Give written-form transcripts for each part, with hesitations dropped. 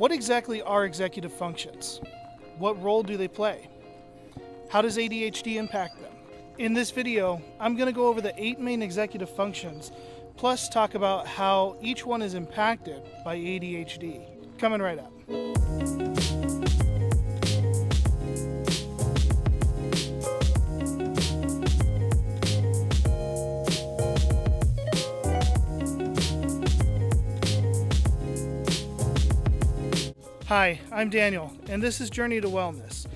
What exactly are executive functions? What role do they play? How does ADHD impact them? In this video, I'm going to go over the 8 main executive functions, plus talk about how each one is impacted by ADHD. Coming right up. Hi, I'm Daniel, and this is Journey to Wellness.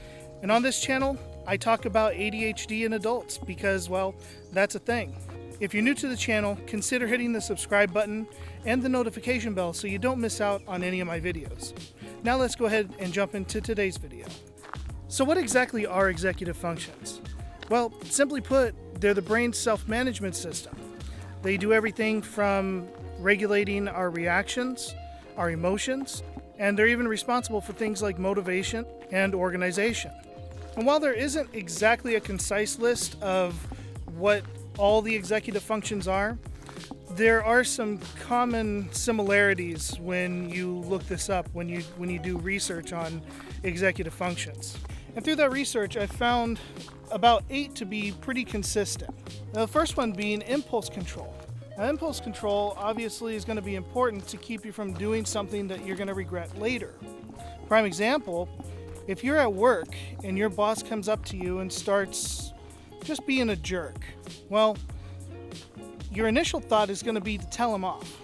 And on this channel, I talk about ADHD in adults because, well, that's a thing. If you're new to the channel, consider hitting the subscribe button and the notification bell so you don't miss out on any of my videos. Now let's go ahead and jump into today's video. So what exactly are executive functions? Well, simply put, they're the brain's self-management system. They do everything from regulating our reactions, our emotions, and they're even responsible for things like motivation and organization. And while there isn't exactly a concise list of what all the executive functions are, there are some common similarities when you look this up, when you do research on executive functions. And through that research, I found about 8 to be pretty consistent. Now, the first one being impulse control. Now, impulse control obviously is going to be important to keep you from doing something that you're going to regret later. Prime example, if you're at work and your boss comes up to you and starts just being a jerk, well, your initial thought is going to be to tell him off.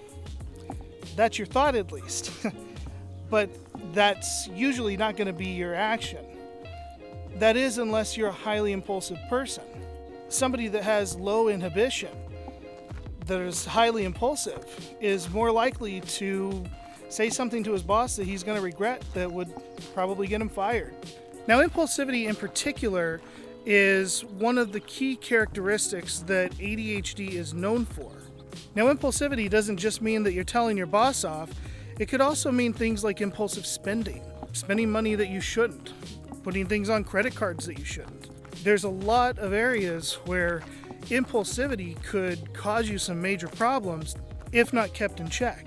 That's your thought at least. But that's usually not going to be your action. That is, unless you're a highly impulsive person. Somebody that has low inhibition, that is highly impulsive, is more likely to say something to his boss that he's going to regret that would probably get him fired. Now, impulsivity in particular is one of the key characteristics that ADHD is known for. Now, impulsivity doesn't just mean that you're telling your boss off. It could also mean things like impulsive spending money that you shouldn't, putting things on credit cards that you shouldn't. There's a lot of areas where impulsivity could cause you some major problems if not kept in check.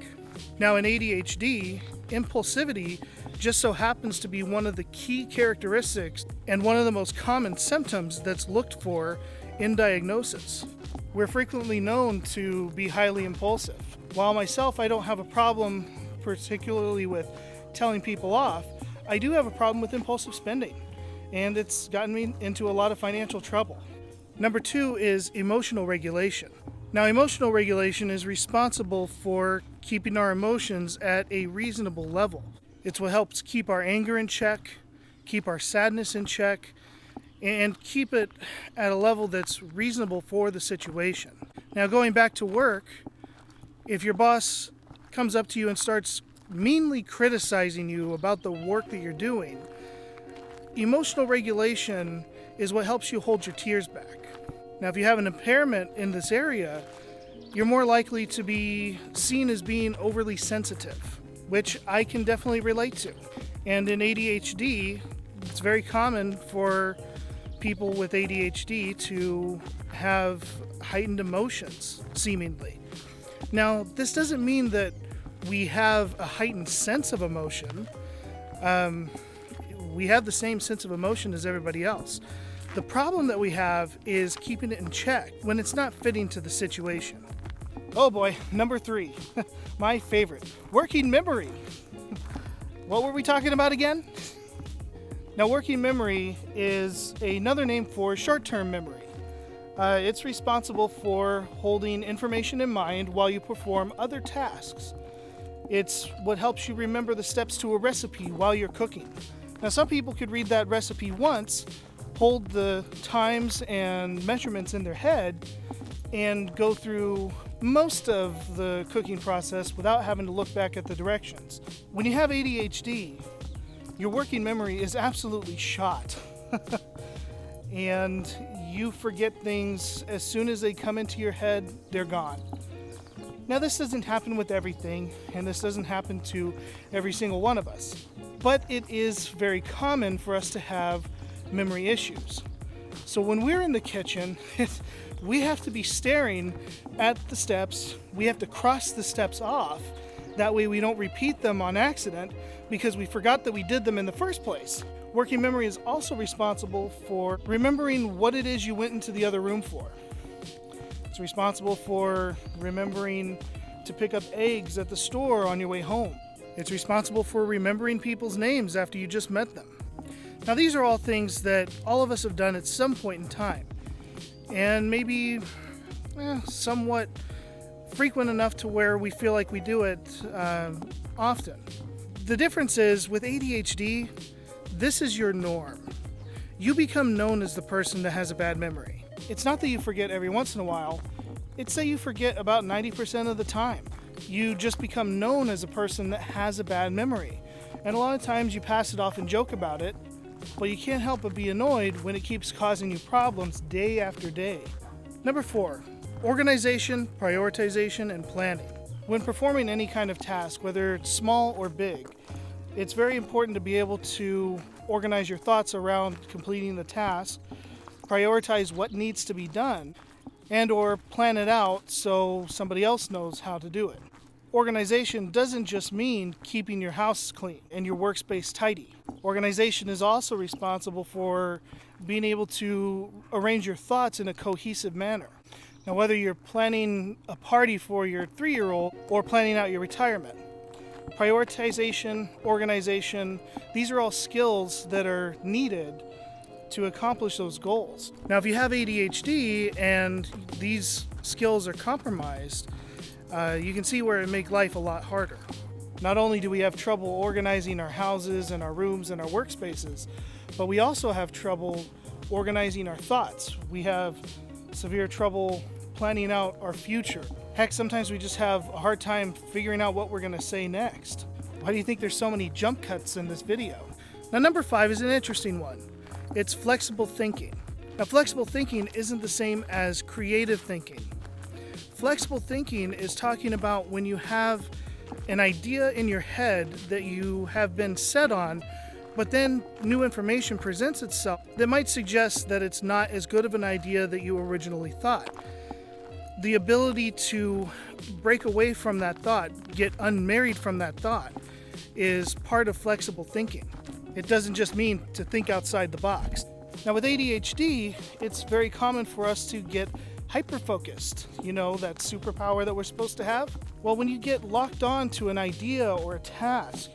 Now, in ADHD, impulsivity just so happens to be one of the key characteristics and one of the most common symptoms that's looked for in diagnosis. We're frequently known to be highly impulsive. While myself, I don't have a problem particularly with telling people off, I do have a problem with impulsive spending, and it's gotten me into a lot of financial trouble. Number 2 is emotional regulation. Now, emotional regulation is responsible for keeping our emotions at a reasonable level. It's what helps keep our anger in check, keep our sadness in check, and keep it at a level that's reasonable for the situation. Now, going back to work, if your boss comes up to you and starts meanly criticizing you about the work that you're doing, emotional regulation is what helps you hold your tears back. Now, if you have an impairment in this area, you're more likely to be seen as being overly sensitive, which I can definitely relate to. And in ADHD, it's very common for people with ADHD to have heightened emotions, seemingly. Now, this doesn't mean that we have a heightened sense of emotion. We have the same sense of emotion as everybody else. The problem that we have is keeping it in check when it's not fitting to the situation. Oh boy, number 3, my favorite, working memory. What were we talking about again? Now, working memory is another name for short-term memory. It's responsible for holding information in mind while you perform other tasks. It's what helps you remember the steps to a recipe while you're cooking. Now, some people could read that recipe once, hold the times and measurements in their head, and go through most of the cooking process without having to look back at the directions. When you have ADHD, your working memory is absolutely shot. And you forget things as soon as they come into your head, they're gone. Now, this doesn't happen with everything, and this doesn't happen to every single one of us, but it is very common for us to have memory issues. So when we're in the kitchen, we have to be staring at the steps, we have to cross the steps off, That way we don't repeat them on accident because we forgot that we did them in the first place. Working memory is also responsible for remembering what it is you went into the other room for. It's responsible for remembering to pick up eggs at the store on your way home. It's responsible for remembering people's names after you just met them. Now, these are all things that all of us have done at some point in time, and maybe somewhat frequent enough to where we feel like we do it often. The difference is with ADHD, this is your norm. You become known as the person that has a bad memory. It's not that you forget every once in a while, it's that you forget about 90% of the time. You just become known as a person that has a bad memory. And a lot of times you pass it off and joke about it, but you can't help but be annoyed when it keeps causing you problems day after day. Number 4, organization, prioritization, and planning. When performing any kind of task, whether it's small or big, it's very important to be able to organize your thoughts around completing the task, prioritize what needs to be done, and or plan it out so somebody else knows how to do it. Organization doesn't just mean keeping your house clean and your workspace tidy. Organization is also responsible for being able to arrange your thoughts in a cohesive manner. Now, whether you're planning a party for your 3-year-old or planning out your retirement, prioritization, organization, these are all skills that are needed to accomplish those goals. Now, if you have ADHD and these skills are compromised, you can see where it makes life a lot harder. Not only do we have trouble organizing our houses and our rooms and our workspaces, but we also have trouble organizing our thoughts. We have severe trouble planning out our future. Heck, sometimes we just have a hard time figuring out what we're going to say next. Why do you think there's so many jump cuts in this video? Now, number 5 is an interesting one. It's flexible thinking. Now, flexible thinking isn't the same as creative thinking. Flexible thinking is talking about when you have an idea in your head that you have been set on, but then new information presents itself that might suggest that it's not as good of an idea that you originally thought. The ability to break away from that thought, get unmarried from that thought, is part of flexible thinking. It doesn't just mean to think outside the box. Now, with ADHD, it's very common for us to get hyper-focused. You know, that superpower that we're supposed to have? Well, when you get locked on to an idea or a task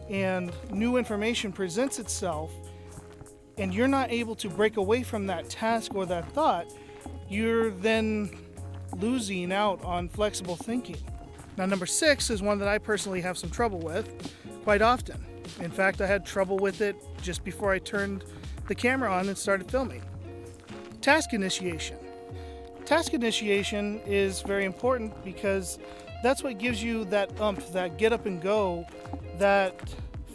and new information presents itself and you're not able to break away from that task or that thought, you're then losing out on flexible thinking. Now, number 6 is one that I personally have some trouble with quite often. In fact, I had trouble with it just before I turned the camera on and started filming. Task initiation. Task initiation is very important because that's what gives you that that get up and go, that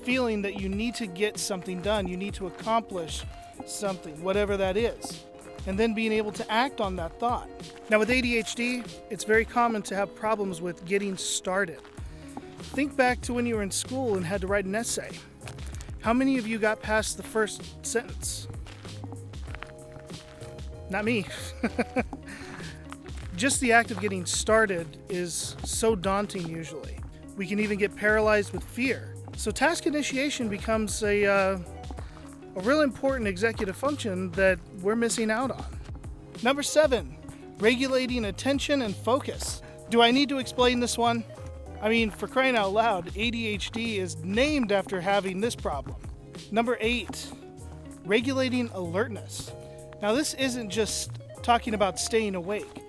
feeling that you need to get something done, you need to accomplish something, whatever that is, and then being able to act on that thought. Now, with ADHD, it's very common to have problems with getting started. Think back to when you were in school and had to write an essay. How many of you got past the first sentence? Not me. Just the act of getting started is so daunting usually. We can even get paralyzed with fear. So task initiation becomes a real important executive function that we're missing out on. Number 7, regulating attention and focus. Do I need to explain this one? I mean, for crying out loud, ADHD is named after having this problem. Number 8, regulating alertness. Now, this isn't just talking about staying awake.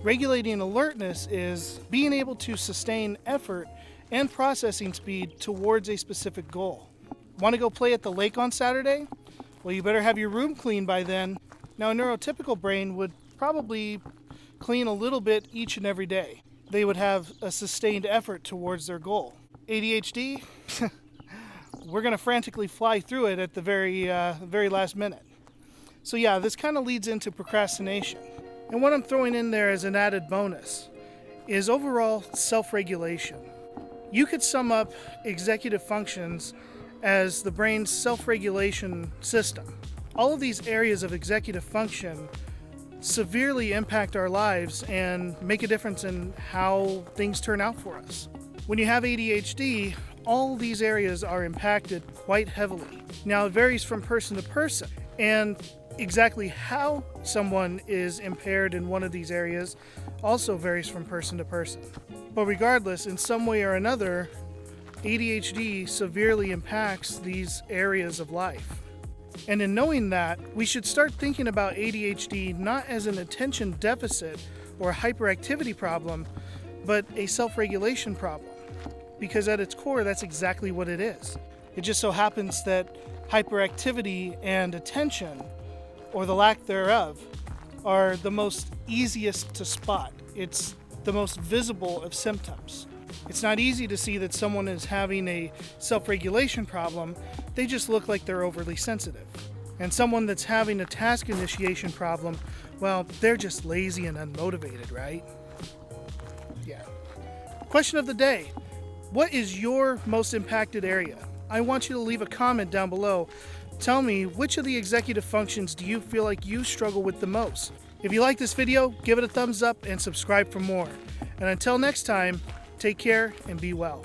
Regulating alertness is being able to sustain effort and processing speed towards a specific goal. Want to go play at the lake on Saturday? Well, you better have your room clean by then. Now, a neurotypical brain would probably clean a little bit each and every day. They would have a sustained effort towards their goal. ADHD, we're going to frantically fly through it at the very last minute. So yeah, this kind of leads into procrastination. And what I'm throwing in there as an added bonus is overall self-regulation. You could sum up executive functions as the brain's self-regulation system. All of these areas of executive function severely impact our lives and make a difference in how things turn out for us. When you have ADHD, all these areas are impacted quite heavily. Now, it varies from person to person, and exactly how someone is impaired in one of these areas also varies from person to person. But regardless, in some way or another, ADHD severely impacts these areas of life. And in knowing that, we should start thinking about ADHD not as an attention deficit or a hyperactivity problem, but a self-regulation problem. Because at its core, that's exactly what it is. It just so happens that hyperactivity and attention, or the lack thereof, are the most easiest to spot. It's the most visible of symptoms. It's not easy to see that someone is having a self-regulation problem. They just look like they're overly sensitive. And someone that's having a task initiation problem, well, they're just lazy and unmotivated, right? Yeah. Question of the day. What is your most impacted area? I want you to leave a comment down below. Tell me, which of the executive functions do you feel like you struggle with the most? If you like this video, give it a thumbs up and subscribe for more. And until next time, take care and be well.